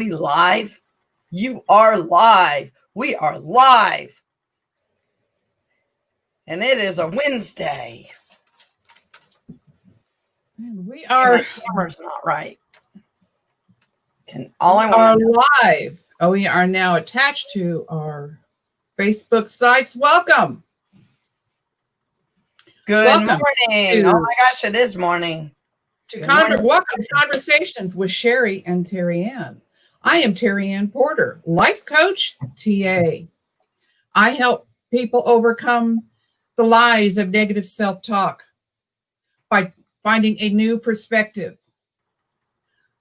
we live? You are live. We are live. And it is a Wednesday. And we are. My camera's not right. We are live. Oh, we are now attached to our Facebook sites. Welcome. Good morning. Oh my gosh, it is morning. Welcome to Conversations with Sher and TerryAnn. I am TerryAnn Porter, life coach, TA. I help people overcome the lies of negative self-talk by finding a new perspective,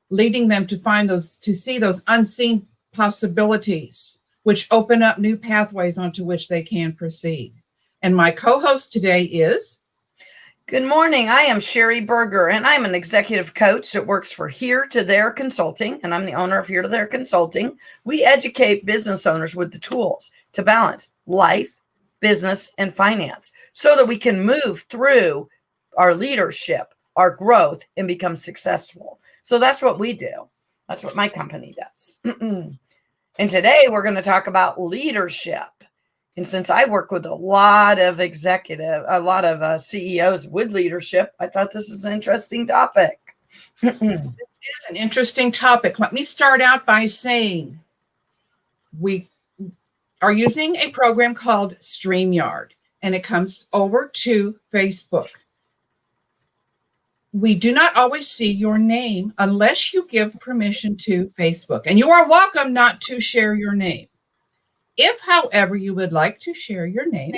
leading them to see those unseen possibilities, which open up new pathways onto which they can proceed. And my co-host today is... Good morning. I am Sherry Berger, and I'm an executive coach that works for Here to There Consulting, and I'm the owner of Here to There Consulting. We educate business owners with the tools to balance life, business, and finance so that we can move through our leadership, our growth, and become successful. So that's what we do. That's what my company does. And today we're going to talk about leadership. And since I work with a lot of CEOs with leadership, I thought this is an interesting topic. This is an interesting topic. Let me start out by saying we are using a program called StreamYard, and it comes over to Facebook. We do not always see your name unless you give permission to Facebook, and you are welcome not to share your name. If, however, you would like to share your name,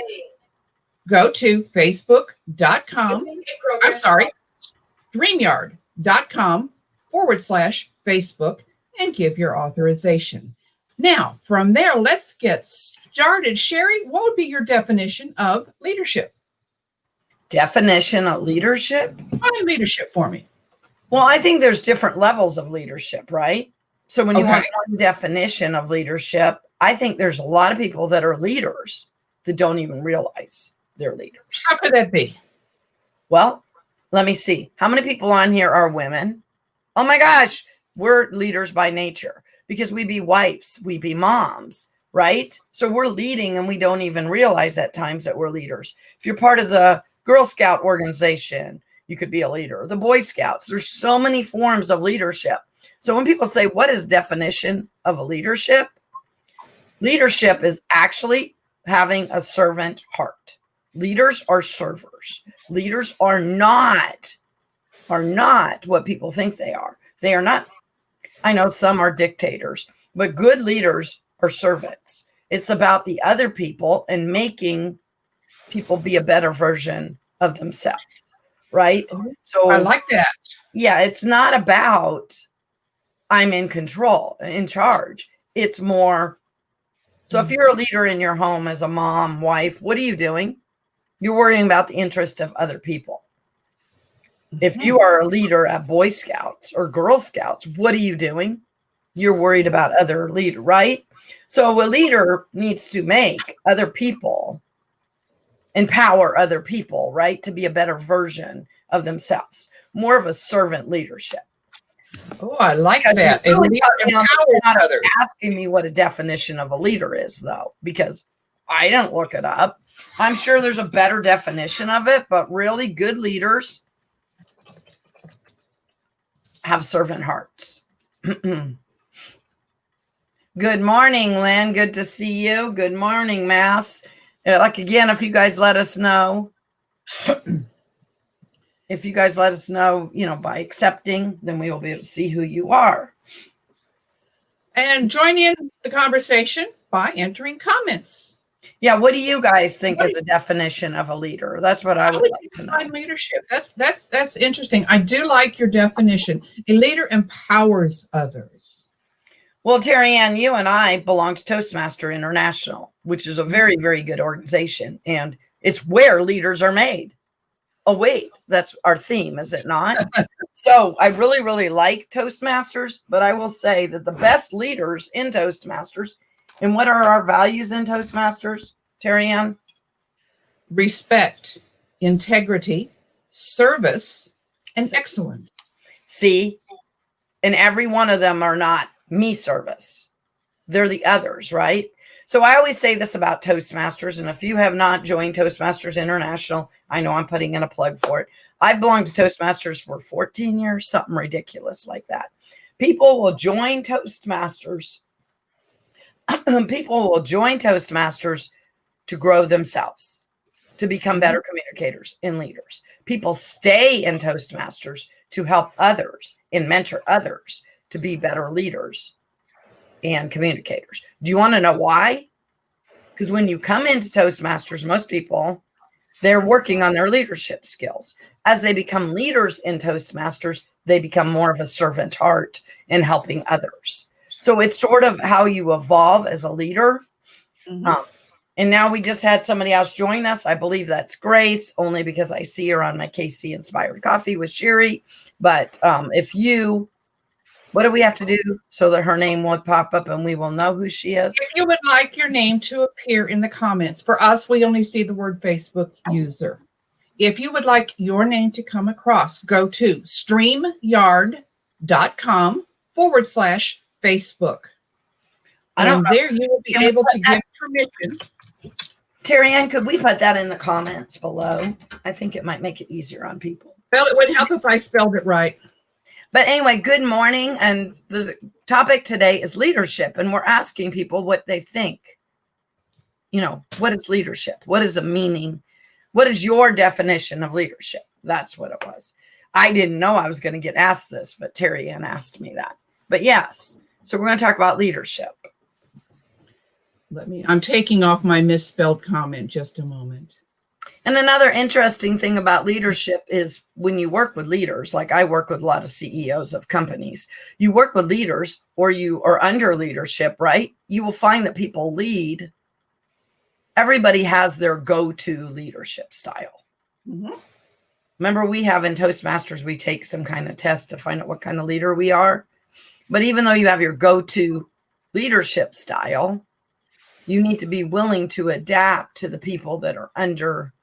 go to StreamYard.com/Facebook and give your authorization. Now, from there, let's get started. Sherry, what would be your definition of leadership? Definition of leadership? Define leadership for me. Well, I think there's different levels of leadership, right? So when you have one definition of leadership, I think there's a lot of people that are leaders that don't even realize they're leaders. How could that be? Well, let me see. How many people on here are women? Oh my gosh, we're leaders by nature because we be wives, we be moms, right? So we're leading and we don't even realize at times that we're leaders. If you're part of the Girl Scout organization, you could be a leader. The Boy Scouts, there's so many forms of leadership. So when people say, what is definition of a leadership? Leadership is actually having a servant heart. Leaders are servers. Leaders are not what people think they are. They are not. I know some are dictators, but good leaders are servants. It's about the other people and making people be a better version of themselves, right? So I like that. Yeah, it's not about I'm in control, in charge. It's more. So if you're a leader in your home as a mom, wife, what are you doing? You're worrying about the interest of other people. If you are a leader at Boy Scouts or Girl Scouts, what are you doing? You're worried about other leader, right? So a leader needs to make other people, empower other people, right? To be a better version of themselves. More of a servant leadership. Oh, I like that. Really not asking me what a definition of a leader is, though, because I didn't look it up. I'm sure there's a better definition of it, but really good leaders have servant hearts. Good morning, Lynn. Good to see you. Good morning, Mass. Again, if you guys let us know. If you guys let us know, by accepting, then we will be able to see who you are. And join in the conversation by entering comments. Yeah, what do you guys think is a definition of a leader? That's what I would like to know. Leadership. That's interesting. I do like your definition. A leader empowers others. Well, TerryAnn, you and I belong to Toastmaster International, which is a very, very good organization. And it's where leaders are made. Oh, wait, that's our theme, is it not? So I really, really like Toastmasters, but I will say that the best leaders in Toastmasters, and what are our values in Toastmasters, TerryAnn? Respect, integrity, service, and excellence. See, and every one of them are not me service. They're the others, right? So I always say this about Toastmasters. And if you have not joined Toastmasters International, I know I'm putting in a plug for it. I've belonged to Toastmasters for 14 years, something ridiculous like that. People will join Toastmasters. People will join Toastmasters to grow themselves, to become better communicators and leaders. People stay in Toastmasters to help others and mentor others to be better leaders and communicators. Do you want to know why? Because when you come into Toastmasters, most people, they're working on their leadership skills. As they become leaders in Toastmasters, they become more of a servant heart in helping others. So it's sort of how you evolve as a leader. And now we just had somebody else join us. I believe that's Grace, only because I see her on my KC Inspired Coffee with Sherry. But what do we have to do so that her name will pop up and we will know who she is? If you would like your name to appear in the comments, for us, we only see the word Facebook user. If you would like your name to come across, go to streamyard.com/Facebook. And there you will be able to give permission. TerryAnn, could we put that in the comments below? I think it might make it easier on people. Well, it would help if I spelled it right. But anyway, good morning. And the topic today is leadership. And we're asking people what they think. What is leadership? What is the meaning? What is your definition of leadership? That's what it was. I didn't know I was going to get asked this, but TerryAnn asked me that. But yes, so we're going to talk about leadership. I'm taking off my misspelled comment just a moment. And another interesting thing about leadership is when you work with leaders, like I work with a lot of CEOs of companies, you work with leaders or you are under leadership, right? You will find that people lead. Everybody has their go-to leadership style. Remember, we have in Toastmasters, we take some kind of test to find out what kind of leader we are. But even though you have your go-to leadership style, you need to be willing to adapt to the people that are under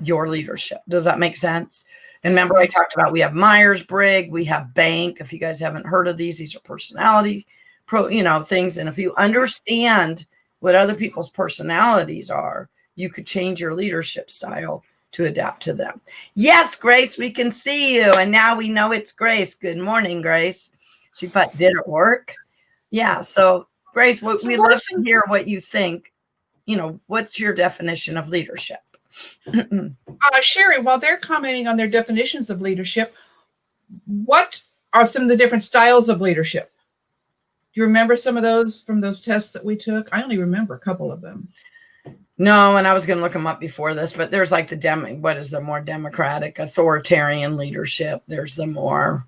your leadership. Does that make sense? And remember, I talked about we have Myers-Briggs, we have Bank. If you guys haven't heard of these are personality things. And if you understand what other people's personalities are, you could change your leadership style to adapt to them. Yes, Grace, we can see you. And now we know it's Grace. Good morning, Grace. She put, did it work? Yeah. So Grace, we love to hear what you think. What's your definition of leadership? Sherry, while they're commenting on their definitions of leadership, what are some of the different styles of leadership? Do you remember some of those from those tests that we took? I only remember a couple of them. No, and I was going to look them up before this, but there's like what is the more democratic, authoritarian leadership? There's the more,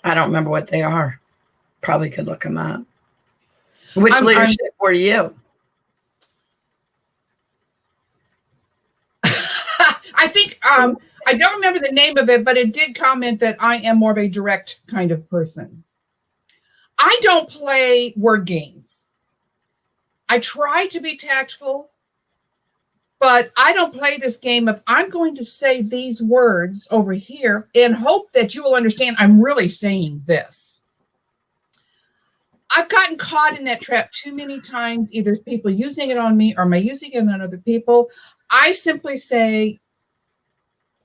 I don't remember what they are. Probably could look them up. Which leadership were you? I think, I don't remember the name of it, but it did comment that I am more of a direct kind of person. I don't play word games. I try to be tactful, but I don't play this game of I'm going to say these words over here and hope that you will understand I'm really saying this. I've gotten caught in that trap too many times, either people using it on me or me using it on other people. I simply say,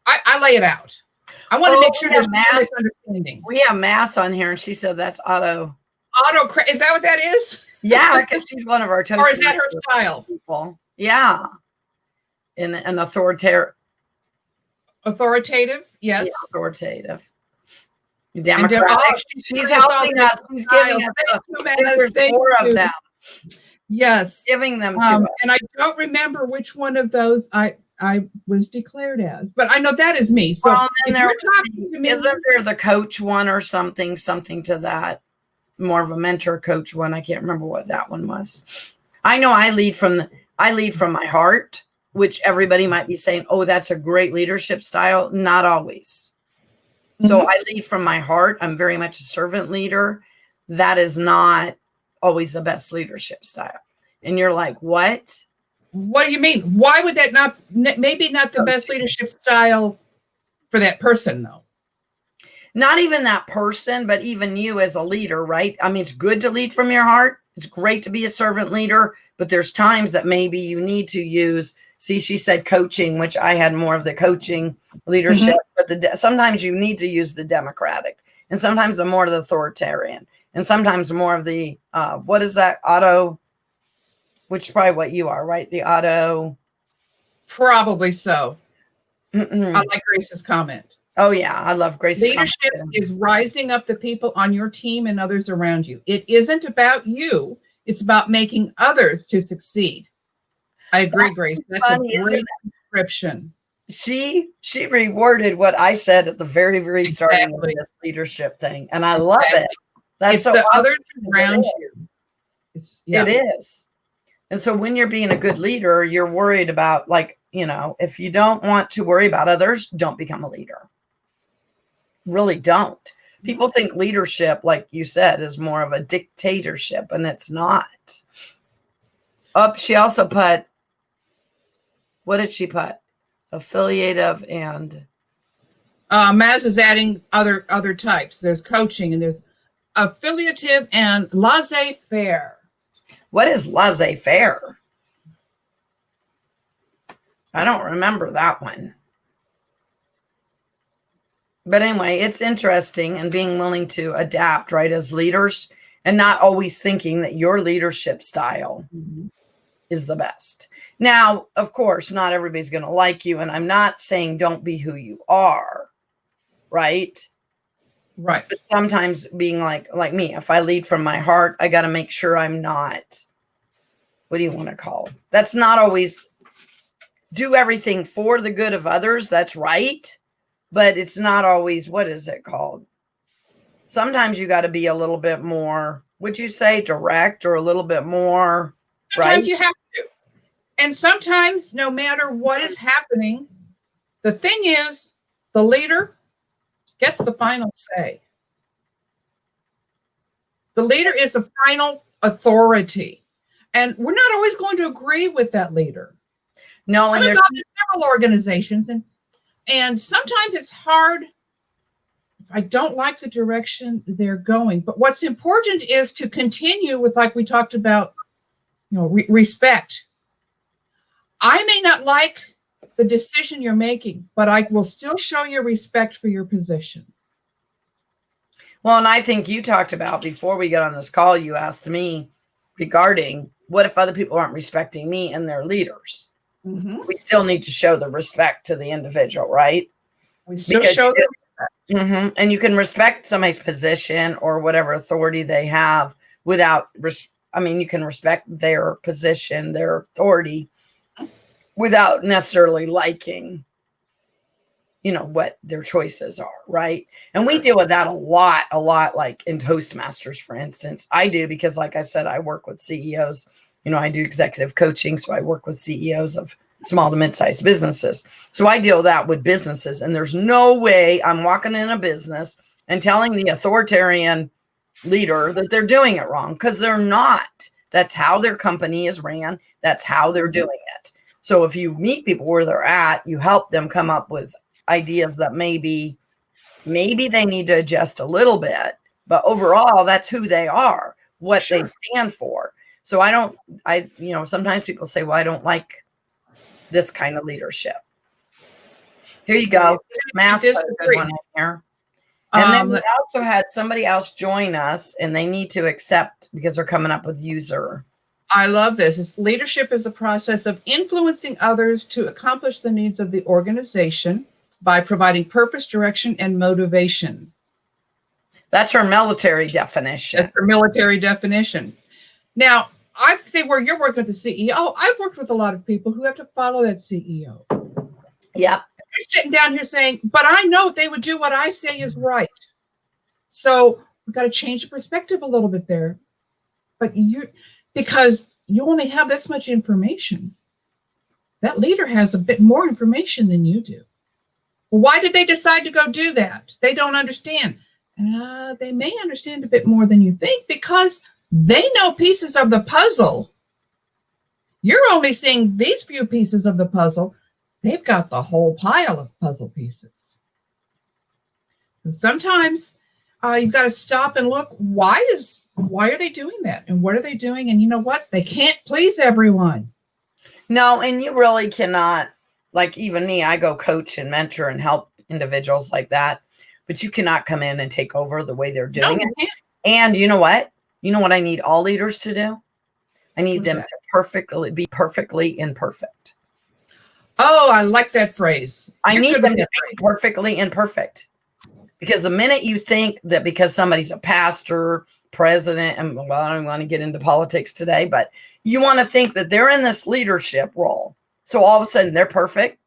I lay it out. I want to make sure there's no misunderstanding. We have Mass on here, and she said that's auto. Is that what that is? Yeah, because she's one of our Or is that her style? People. Yeah. In an authoritative. Authoritative, yes. Yeah, authoritative. Democratic. She's helping us. She's giving us four of them. Yes. Giving them to us. And I don't remember which one of those I was declared as, but I know that is me. So isn't there the coach one or something to that? More of a mentor coach one. I can't remember what that one was. I know I lead from my heart, which everybody might be saying, oh, that's a great leadership style. Not always. So I lead from my heart. I'm very much a servant leader. That is not always the best leadership style. And you're like, what? What do you mean? Why would that maybe not the best leadership style for that person, though? not even that person, but even you as a leader, right? I mean, it's good to lead from your heart. It's great to be a servant leader, but there's times that maybe you need to use, see, she said coaching, which I had more of the coaching leadership, but sometimes you need to use the democratic, and sometimes the more of the authoritarian, and sometimes more of the, what is that, auto, which is probably what you are, right? The auto. Probably so. I like Grace's comment. Oh, yeah. I love Grace's Leadership is rising up the people on your team and others around you. It isn't about you. It's about making others to succeed. I agree, Grace. That's funny, a great description. She reworded what I said at the very, very starting of this leadership thing. And I love it. That's it's so the others around you. It is. And so when you're being a good leader, you're worried about, like, you know, if you don't want to worry about others, don't become a leader. Really don't. People think leadership, like you said, is more of a dictatorship, and it's not. Oh, she also put, what did she put? Affiliative and Maz is adding other types. There's coaching and there's affiliative and laissez-faire. What is laissez-faire? I don't remember that one. But anyway, it's interesting, and being willing to adapt, right, as leaders, and not always thinking that your leadership style is the best. Now, of course, not everybody's going to like you, and I'm not saying don't be who you are, right? Right. But sometimes being like me, if I lead from my heart, I got to make sure I'm not, what do you want to call it? That's not always do everything for the good of others. That's right. But it's not always, what is it called? Sometimes you got to be a little bit more, would you say, direct, or a little bit more, sometimes right? You have to. And sometimes, no matter what is happening, the thing is, the leader gets the final say. The leader is the final authority. And we're not always going to agree with that leader. No, and there's several organizations, and sometimes it's hard. I don't like the direction they're going. But what's important is to continue with, like we talked about, you know, respect. I may not like the decision you're making, but I will still show you respect for your position. Well, and I think you talked about, before we got on this call, you asked me regarding, what if other people aren't respecting me and their leaders? We still need to show the respect to the individual, right? We still show the respect. And you can respect somebody's position or whatever authority they have without, you can respect their position, their authority, without necessarily liking, you know, what their choices are, right? And we deal with that a lot, like in Toastmasters, for instance. I do, because like I said, I work with CEOs. You know, I do executive coaching, so I work with CEOs of small to mid-sized businesses. So I deal that with businesses, and there's no way I'm walking in a business and telling the authoritarian leader that they're doing it wrong, because they're not. That's how their company is ran. That's how they're doing it. So if you meet people where they're at, you help them come up with ideas that maybe they need to adjust a little bit, but overall, that's who they are, what they stand for. So sometimes people say, well, I don't like this kind of leadership. Here you go. Mass put a good one in here. And then we also had somebody else join us, and they need to accept, because they're coming up with user. I love this. Leadership is a process of influencing others to accomplish the needs of the organization by providing purpose, direction, and motivation. That's her military definition. That's her military definition. Now, I say, where you're working with the CEO, I've worked with a lot of people who have to follow that CEO. Yeah. They're sitting down here saying, but I know if they would do what I say is right. So we've got to change the perspective a little bit there. But because you only have this much information, that leader has a bit more information than you do. Well, why did they decide to go do that? They don't understand. They may understand a bit more than you think, because they know pieces of the puzzle. You're only seeing these few pieces of the puzzle. They've got the whole pile of puzzle pieces. And sometimes you've got to stop and look. Why are they doing that? And what are they doing? And you know what? They can't please everyone. No, and you really cannot, like even me, I go coach and mentor and help individuals like that. But you cannot come in and take over the way they're doing it. And you know what? You know what I need all leaders to do? I need them to be perfectly imperfect. Oh, I like that phrase. I need them to be perfectly imperfect. Because the minute you think that because somebody's a pastor, president, and well, I don't want to get into politics today, but you want to think that they're in this leadership role. So all of a sudden they're perfect.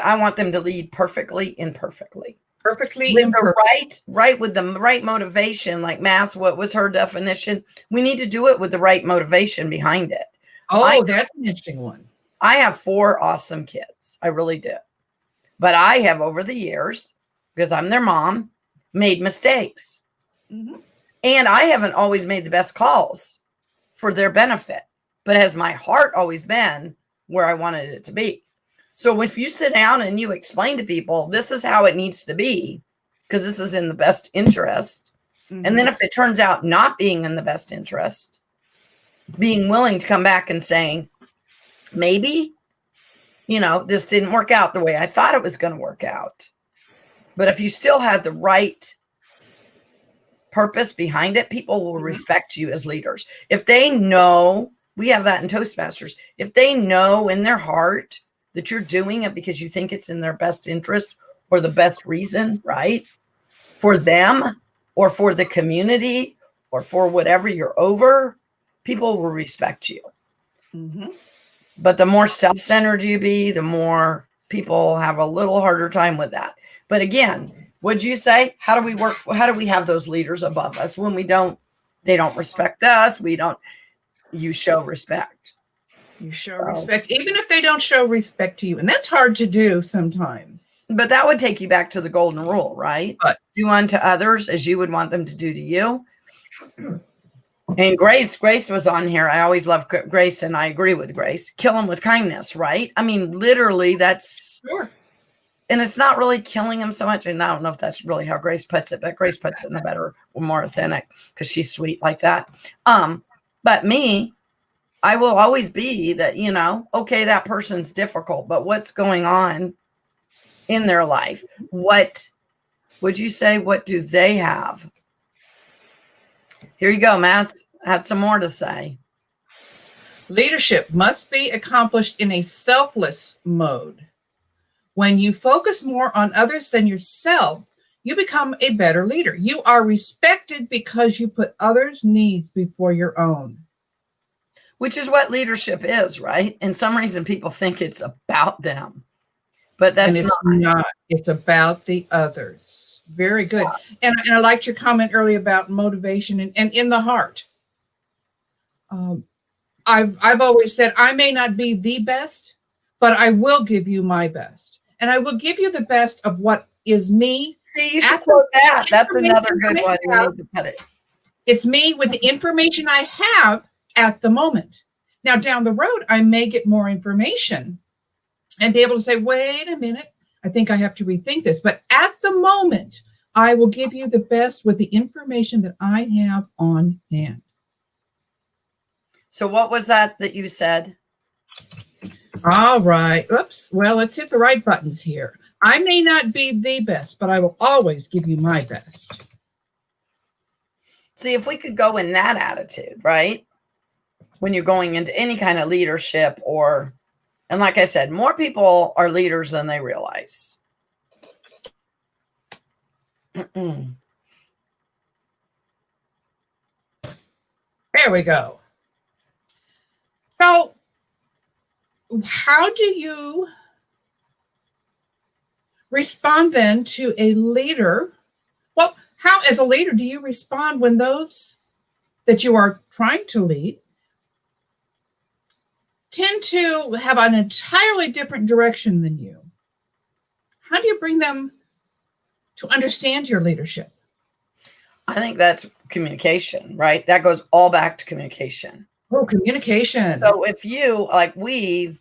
I want them to lead perfectly imperfectly. Perfectly with imperfect. with the right motivation, like Mass, what was her definition? We need to do it with the right motivation behind it. Oh, that's an interesting one. I have 4 awesome kids. I really do. But I have over the years, because I'm their mom, made mistakes. Mm-hmm. And I haven't always made the best calls for their benefit. But has my heart always been where I wanted it to be? So if you sit down and you explain to people, this is how it needs to be, because this is in the best interest. Mm-hmm. And then if it turns out not being in the best interest, being willing to come back and saying, maybe, this didn't work out the way I thought it was going to work out. But if you still had the right purpose behind it, people will respect you as leaders. If they know, we have that in Toastmasters, if they know in their heart that you're doing it because you think it's in their best interest or the best reason, right? For them or for the community or for whatever you're over, people will respect you. Mm-hmm. But the more self-centered you be, the more people have a little harder time with that. But again, would you say, how do we have those leaders above us when they don't respect us? You show respect. You show respect, even if they don't show respect to you. And that's hard to do sometimes. But that would take you back to the golden rule, right? Do unto others as you would want them to do to you. And Grace was on here. I always love Grace, and I agree with Grace. Kill them with kindness, right? I mean, literally, that's sure. And it's not really killing them so much. And I don't know if that's really how Grace puts it, but Grace puts it in a better, more authentic, because she's sweet like that. But me, I will always be that, okay, that person's difficult, but what's going on in their life? What would you say? What do they have? Here you go, Mass. Had some more to say. Leadership must be accomplished in a selfless mode. When you focus more on others than yourself, you become a better leader. You are respected because you put others' needs before your own. Which is what leadership is, right? And some reason people think it's about them, but that's not. It's about the others. Very good. Yes. And I liked your comment earlier about motivation and in the heart. I've always said, I may not be the best, but I will give you my best. And I will give you the best of what is me. See, you should quote that. That's another good one. You need to put it. It's me with the information I have at the moment. Now, down the road, I may get more information and be able to say, wait a minute, I think I have to rethink this. But at the moment, I will give you the best with the information that I have on hand. So what was that you said? All right. Oops. Well, let's hit the right buttons here. I may not be the best, but I will always give you my best. See, if we could go in that attitude, right? When you're going into any kind of leadership and like I said, more people are leaders than they realize. There we go. So, how do you respond then to a leader? Well, how as a leader do you respond when those that you are trying to lead tend to have an entirely different direction than you? How do you bring them to understand your leadership? I think that's communication, right? That goes all back to communication. Oh, communication. So if you, like we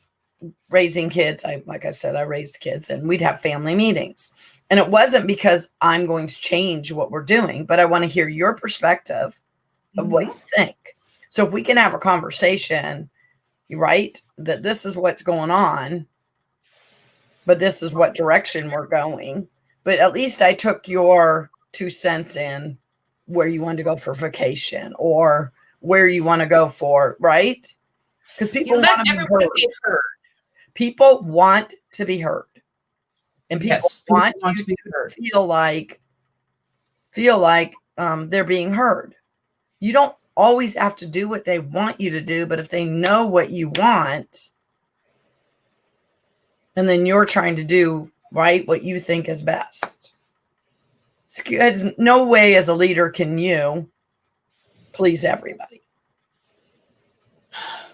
raising kids, like I said, I raised kids and we'd have family meetings. And it wasn't because I'm going to change what we're doing, but I want to hear your perspective of what you think. So if we can have a conversation, right, that this is what's going on, but this is what direction we're going. But at least I took your 2 cents in where you want to go for vacation or where you want to go for, right? Because people want to be heard. People want to be heard. And people want you to feel like they're being heard. You don't always have to do what they want you to do, but if they know what you want, and then you're trying to do right what you think is best. No way as a leader can you please everybody.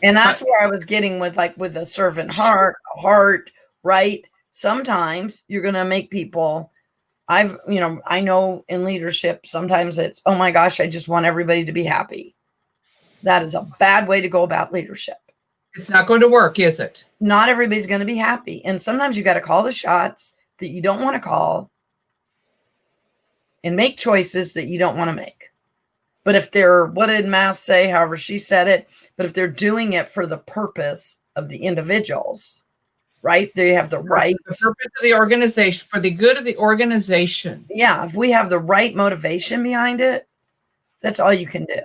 And that's where I was getting with a servant heart, right? Sometimes you're going to make people, I know in leadership, sometimes it's, oh my gosh, I just want everybody to be happy. That is a bad way to go about leadership. It's not going to work, is it? Not everybody's going to be happy. And sometimes you got to call the shots that you don't want to call and make choices that you don't want to make. But if they're, what did Math say? However she said it. But if they're doing it for the purpose of the individuals, right? They have the right. The purpose of the organization, for the good of the organization. Yeah. If we have the right motivation behind it, that's all you can do.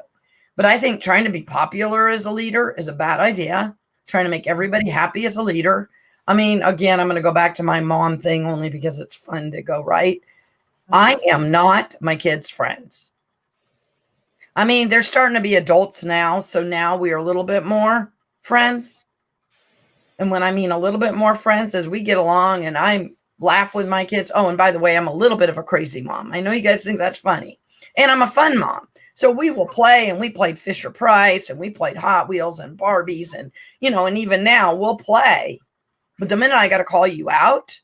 But I think trying to be popular as a leader is a bad idea. Trying to make everybody happy as a leader. I mean, again, I'm going to go back to my mom thing only because it's fun to go, right? I am not my kids' friends. I mean, they're starting to be adults now. So now we are a little bit more friends. And when I mean a little bit more friends, as we get along and I laugh with my kids. Oh, and by the way, I'm a little bit of a crazy mom. I know you guys think that's funny. And I'm a fun mom. So we will play, and we played Fisher Price, and we played Hot Wheels and Barbies, and, and even now we'll play. But the minute I got to call you out,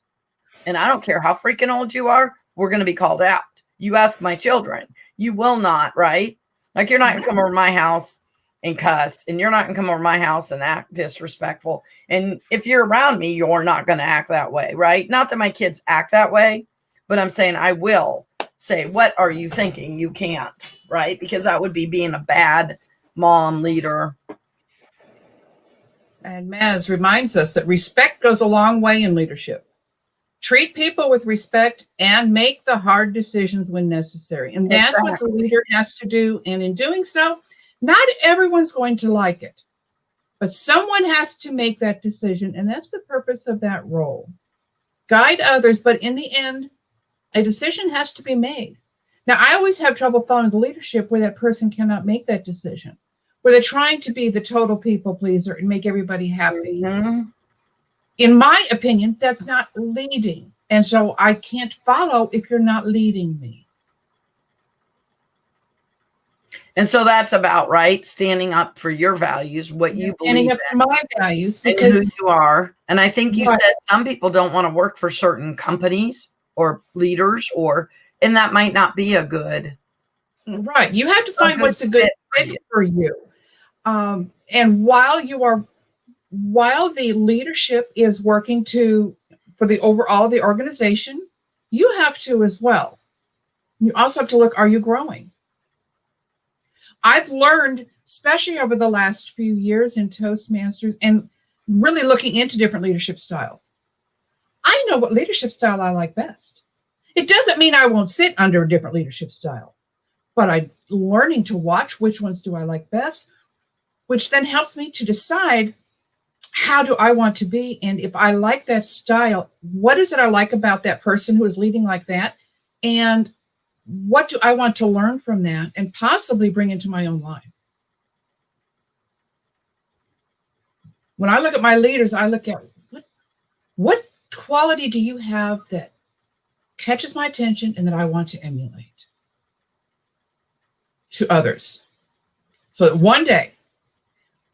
and I don't care how freaking old you are, we're going to be called out. You ask my children, you will not, right? Like, you're not going to come over my house and cuss, and you're not going to come over my house and act disrespectful. And if you're around me, you're not going to act that way, right? Not that my kids act that way, but I'm saying I will say, what are you thinking? You can't, right? Because that would be being a bad mom leader. And Maz reminds us that respect goes a long way in leadership. Treat people with respect and make the hard decisions when necessary. And that's what the leader has to do. And in doing so, not everyone's going to like it, but someone has to make that decision. And that's the purpose of that role. Guide others, but in the end, a decision has to be made. Now, I always have trouble following the leadership where that person cannot make that decision, where they're trying to be the total people pleaser and make everybody happy. Mm-hmm. In my opinion, that's not leading. And so I can't follow if you're not leading me. And so that's about, right, standing up for your values, what you believe in. Standing up for my values. Because who you are. And I think you said some people don't want to work for certain companies or leaders, and that might not be a good. Right. You have to find what's a good fit for you. And while the leadership is working for the overall of the organization, you have to as well. You also have to look, are you growing? I've learned, especially over the last few years in Toastmasters and really looking into different leadership styles, I know what leadership style I like best. It doesn't mean I won't sit under a different leadership style, but I'm learning to watch which ones do I like best, which then helps me to decide how do I want to be. And if I like that style, what is it I like about that person who is leading like that? And what do I want to learn from that and possibly bring into my own life? When I look at my leaders, I look at what quality do you have that catches my attention and that I want to emulate to others, so that one day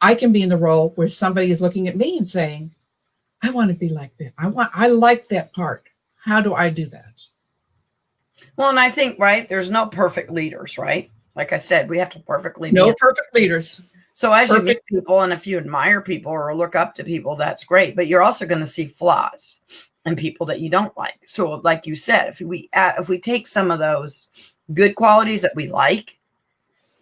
I can be in the role where somebody is looking at me and saying, I want to be like that. I like that part. How do I do that? Well, and I think, right, there's no perfect leaders, right? Like I said, we have to perfectly no perfect leaders. So as you meet people, and if you admire people or look up to people, that's great. But you're also going to see flaws. and people that you don't like. So like you said, if we take some of those good qualities that we like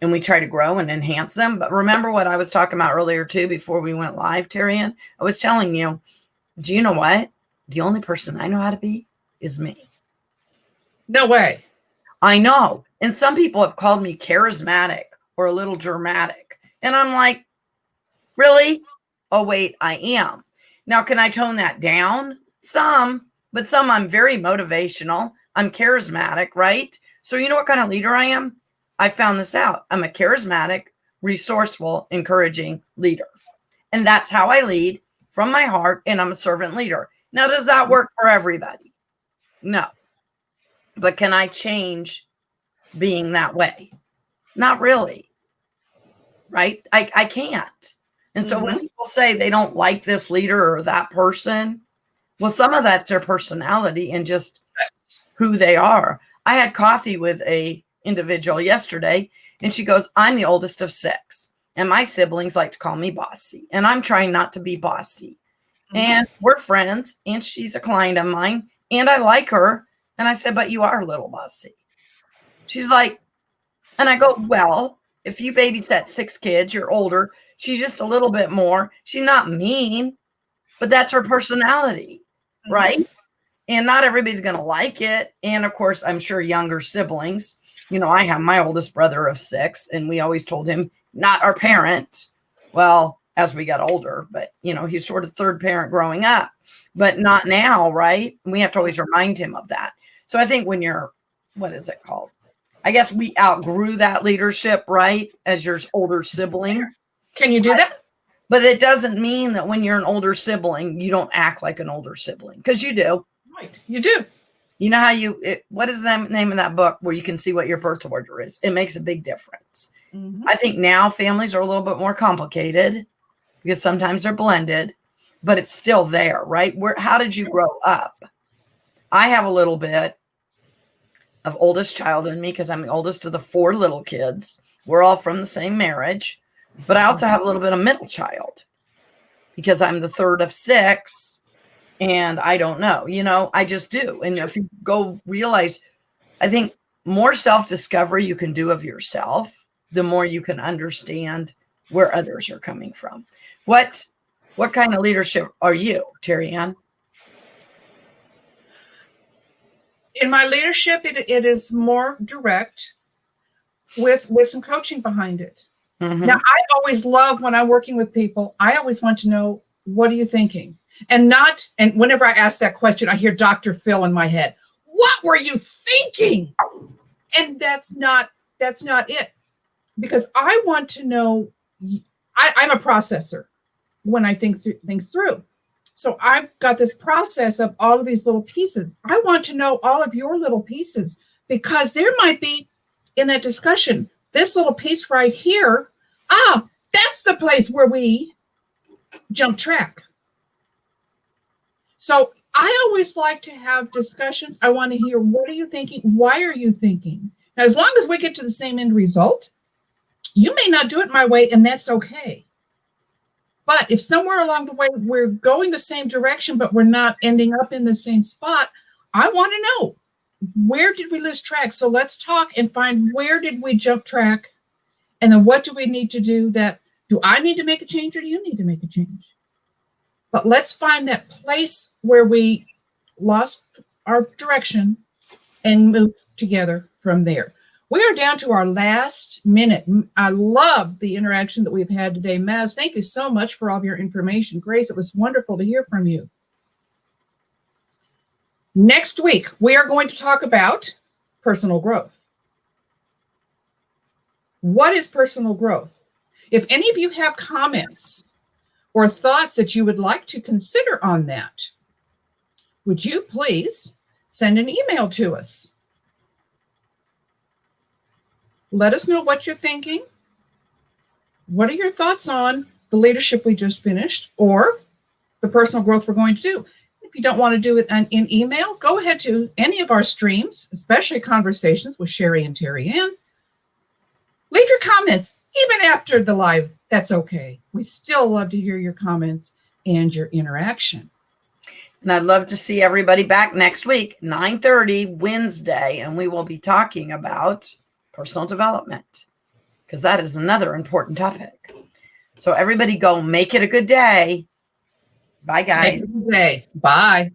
and we try to grow and enhance them. But remember what I was talking about earlier too, before we went live, TerryAnn? I was telling you, do you know what? The only person I know how to be is me. No way. I know. And some people have called me charismatic or a little dramatic. And I'm like, really? Oh, wait, I am. Now, can I tone that down? Some, but some I'm very motivational. I'm charismatic, right? So you know what kind of leader I am? I found this out. I'm a charismatic, resourceful, encouraging leader. And that's how I lead from my heart. And I'm a servant leader. Now, does that work for everybody? No. But can I change being that way? Not really. Right? I can't. And so when people say they don't like this leader or that person, well, some of that's their personality and just who they are. I had coffee with a individual yesterday, and she goes, I'm the oldest of 6, and my siblings like to call me bossy, and I'm trying not to be bossy. And we're friends, and she's a client of mine, and I like her. And I said, but you are a little bossy. She's like, and I go, well, if you babysat 6 kids, you're older. She's just a little bit more. She's not mean, but that's her personality, right? And not everybody's going to like it. And of course, I'm sure younger siblings, you know, I have my oldest brother of 6, and we always told him, not our parent. Well, as we got older, but you know, he's sort of third parent growing up, but not now, right? And we have to always remind him of that. So I think when you're, what is it called? I guess we outgrew that leadership, right? As your older sibling. Can you do that? But it doesn't mean that when you're an older sibling, you don't act like an older sibling, because you do. Right. You do. You know how what is the name of that book where you can see what your birth order is? It makes a big difference. I think now families are a little bit more complicated because sometimes they're blended, but it's still there, right? How did you grow up? I have a little bit of oldest child in me because I'm the oldest of the 4 little kids. We're all from the same marriage, but I also have a little bit of middle child because I'm the third of 6, and I don't know, you know, I just do. And if you go realize, I think more self-discovery you can do of yourself, the more you can understand where others are coming from. What kind of leadership are you, TerryAnn? In my leadership, it is more direct with some coaching behind it. Now, I always love when I'm working with people, I always want to know, what are you thinking? And whenever I ask that question, I hear Dr. Phil in my head. What were you thinking? And that's not it. Because I want to know, I'm a processor when I think things through. So I've got this process of all of these little pieces. I want to know all of your little pieces, because there might be in that discussion, this little piece right here, that's the place where we jump track. So I always like to have discussions. I want to hear, what are you thinking? Why are you thinking? Now, as long as we get to the same end result, you may not do it my way, and that's okay. But if somewhere along the way we're going the same direction, but we're not ending up in the same spot, I want to know, where did we lose track? So let's talk and find, where did we jump track? And then what do we need to do? Do I need to make a change, or do you need to make a change? But let's find that place where we lost our direction and move together from there. We are down to our last minute. I love the interaction that we've had today. Maz, thank you so much for all of your information. Grace, it was wonderful to hear from you. Next week, we are going to talk about personal growth. What is personal growth? If any of you have comments or thoughts that you would like to consider on that, would you please send an email to us? Let us know what you're thinking. What are your thoughts on the leadership we just finished, or the personal growth we're going to do? If you don't want to do it in email, go ahead to any of our streams, especially Conversations with Sherry and TerryAnn. Leave your comments, even after the live. That's okay. We still love to hear your comments and your interaction. And I'd love to see everybody back next week, 9:30 Wednesday, and we will be talking about personal development because that is another important topic. So everybody go make it a good day. Bye, guys. Make it a good day. Bye.